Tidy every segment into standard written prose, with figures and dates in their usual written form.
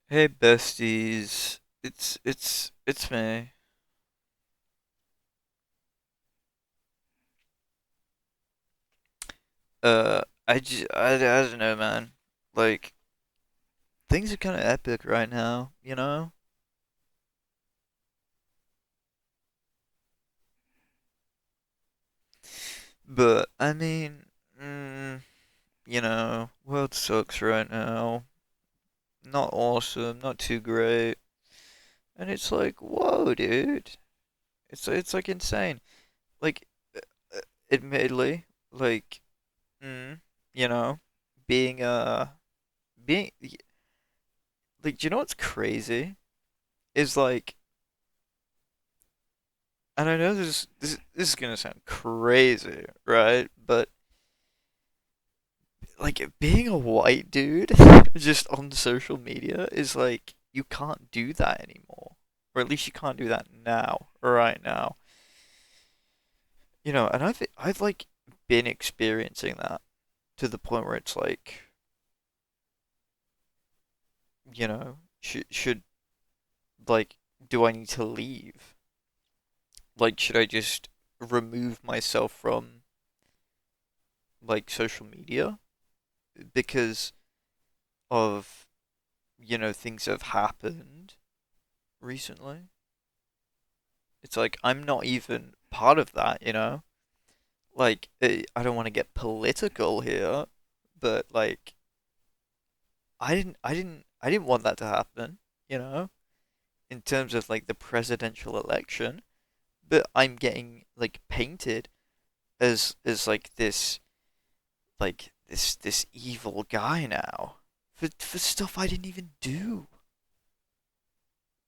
Hey besties, it's me. I don't know, man. Like things are kind of epic right now, you know? But I mean, world sucks right now. Not awesome, not too great. And it's like, whoa, dude. It's like insane. Like, admittedly, like, mm, you know, being being like, do you know what's crazy? Is like, and I know this is gonna sound crazy, right? But like being a white dude just on social media is like you can't do that anymore. Or at least you can't do that now, right now. And I've like been experiencing that to the point where it's like, should like do I need to leave? Like should I just remove myself from like social media because of things that have happened recently. It's like I'm not even part of that. Like I don't want to get political here, but like I didn't want that to happen, you know, in terms of like the presidential election, but I'm getting like painted as like this evil guy now for stuff I didn't even do,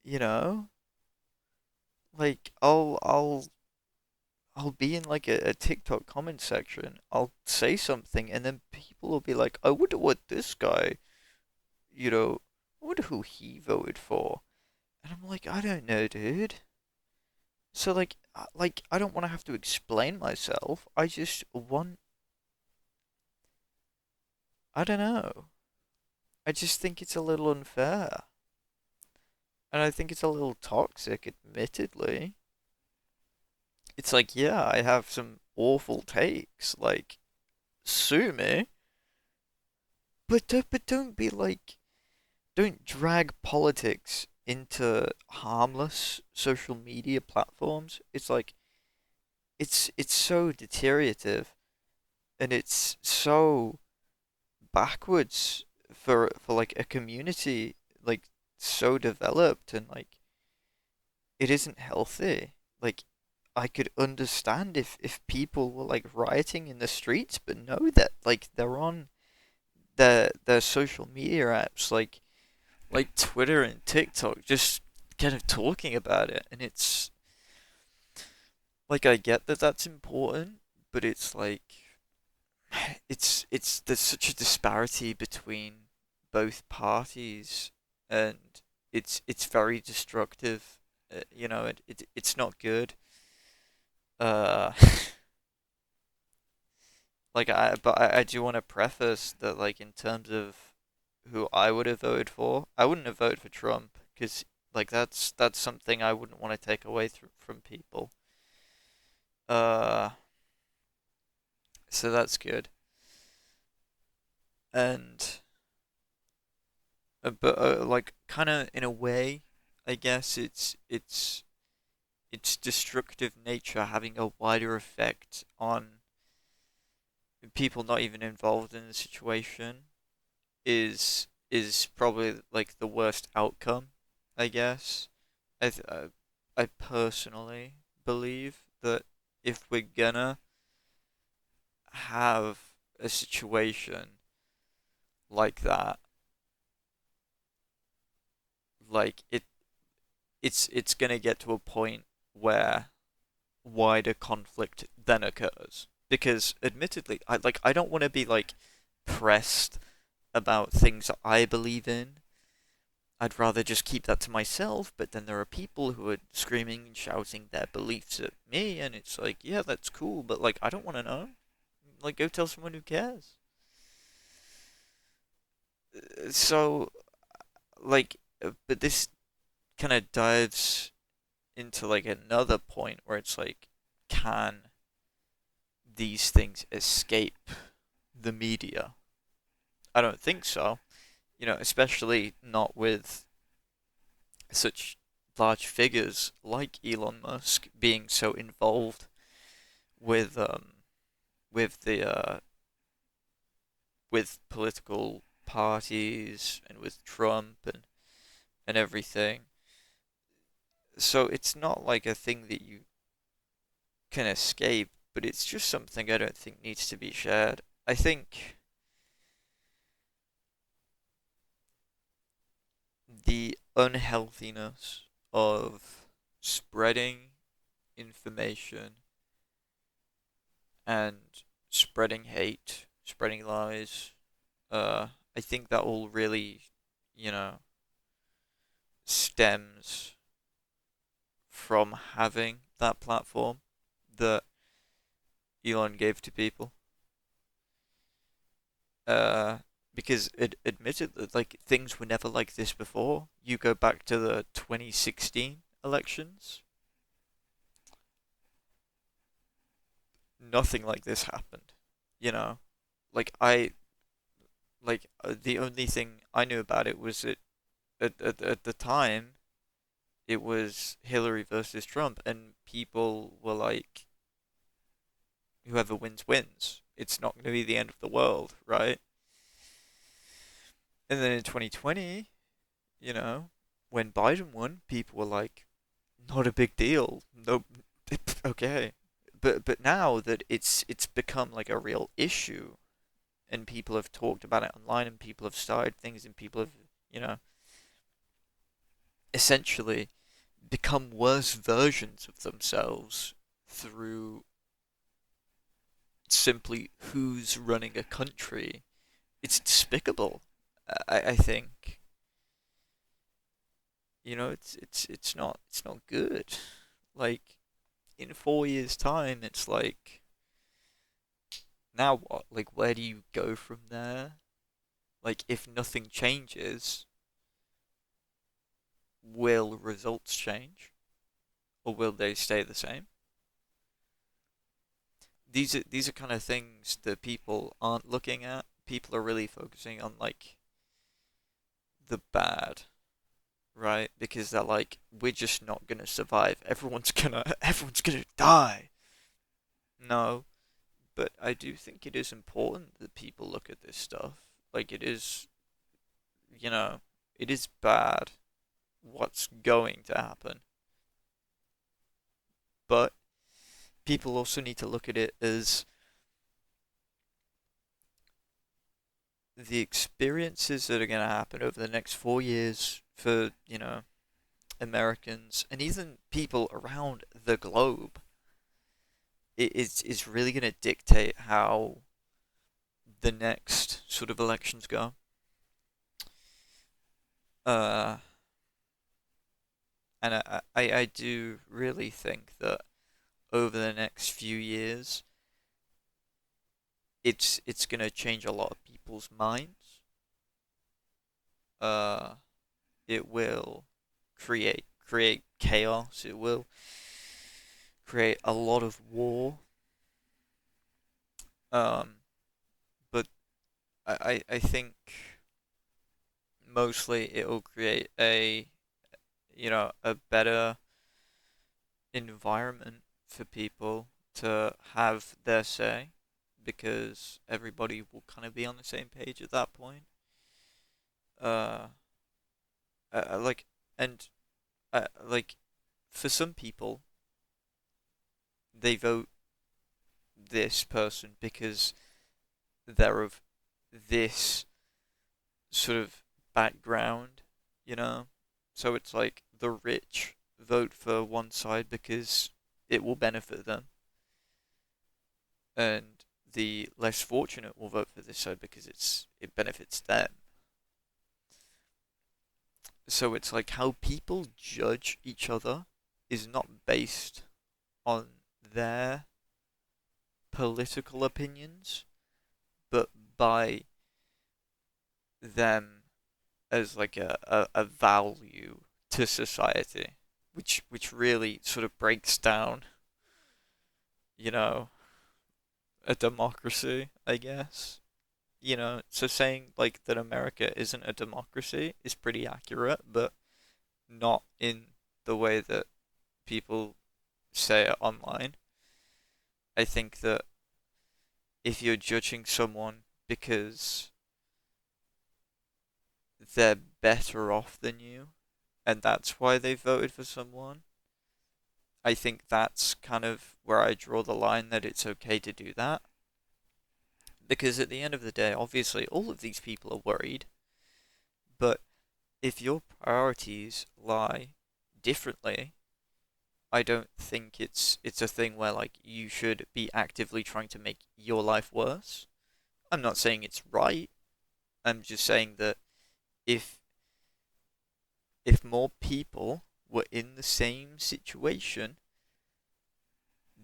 you know? Like I'll be in like a TikTok comment section. I'll say something, and then people will be like, "I wonder what this guy, you know, I wonder who he voted for." And I'm like, "I don't know, dude." So like I don't want to have to explain myself. I just want, I don't know. I just think it's a little unfair, and I think it's a little toxic, admittedly. It's like, yeah, I have some awful takes. Like, sue me, but don't be like don't drag politics into harmless social media platforms. It's like it's so deteriorative and it's so backwards for like a community like so developed and like it isn't healthy. Like I could understand if people were like rioting in the streets, but know that like they're on their social media apps like Twitter and TikTok, just kind of talking about it. And it's like I get that that's important, but it's like it's there's such a disparity between both parties, and it's very destructive. It's not good. Uh, but I do want to preface that like in terms of who I would have voted for, I wouldn't have voted for Trump because like that's something I wouldn't want to take away from people. Uh, so that's good. And but like kind of in a way, I guess it's destructive nature having a wider effect on people not even involved in the situation is probably like the worst outcome, I guess. I personally believe that if we're gonna have a situation like that, like it's gonna get to a point where wider conflict then occurs. Because admittedly, I don't want to be like pressed about things that I believe in. I'd rather just keep that to myself, but then there are people who are screaming and shouting their beliefs at me, and it's like, yeah, that's cool, but like, I don't want to know. Like, go tell someone who cares. So, like, but this kind of dives into like another point where it's like, can these things escape the media? I don't think so. Especially not with such large figures like Elon Musk being so involved with the with political parties and with Trump and everything. So it's not like a thing that you can escape, but it's just something I don't think needs to be shared. I think the unhealthiness of spreading information and spreading hate, spreading lies, I think that all really, you know, stems from having that platform that Elon gave to people. Uh, because it admitted that like things were never like this before. You go back to the 2016 elections, nothing like this happened. You know, like the only thing I knew about it was that at the time it was Hillary versus Trump, and people were like, whoever wins wins. It's not going to be the end of the world, right? And then in 2020, when Biden won, people were like, not a big deal. No, okay. But now that it's become like a real issue, and people have talked about it online, and people have started things, and people have, you know, essentially become worse versions of themselves through simply who's running a country. It's despicable. I think it's not good. Like in 4 years' time, it's like now what? Like where do you go from there? Like if nothing changes, will results change or will they stay the same? These are kind of things that people aren't looking at. People are really focusing on like the bad, right? Because they're like, we're just not gonna survive. Everyone's gonna die. No, but I do think it is important that people look at this stuff. Like it is, you know, it is bad what's going to happen. But people also need to look at it as the experiences that are going to happen over the next 4 years for, Americans and even people around the globe. Is really going to dictate how the next sort of elections go. Uh, and I do really think that over the next few years, it's gonna change a lot of people's minds. Uh, it will create chaos. It will create a lot of war. Um, but I think mostly it will create a better environment for people to have their say because everybody will kind of be on the same page at that point. Uh, like, and like, for some people, they vote this person because they're of this sort of background, you know? So it's like the rich vote for one side because it will benefit them, and the less fortunate will vote for this side because it benefits them. So it's like how people judge each other is not based on their political opinions, but by them as like a value to society, which really sort of breaks down, you know, a democracy, I guess. So saying like that America isn't a democracy is pretty accurate, but not in the way that people say it online. I think that if you're judging someone because they're better off than you, and that's why they voted for someone, I think that's kind of where I draw the line that it's okay to do that. Because at the end of the day, obviously, all of these people are worried, but if your priorities lie differently, I don't think it's a thing where like you should be actively trying to make your life worse. I'm not saying it's right. I'm just saying that if if more people were in the same situation,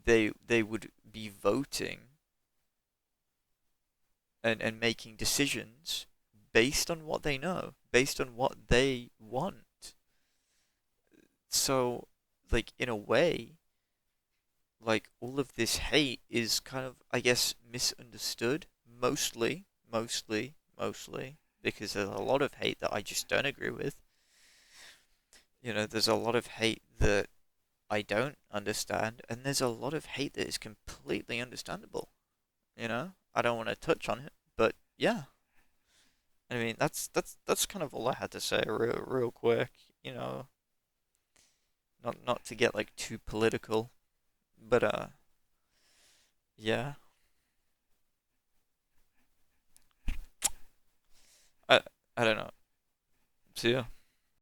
they would be voting and making decisions based on what they know, based on what they want. So, like in a way, like all of this hate is kind of, I guess, misunderstood. Mostly, because there's a lot of hate that I just don't agree with. There's a lot of hate that I don't understand, and there's a lot of hate that is completely understandable. I don't want to touch on it, but yeah. I mean, that's kind of all I had to say, real quick. You know, not to get like too political, but yeah. I I don't know. See ya.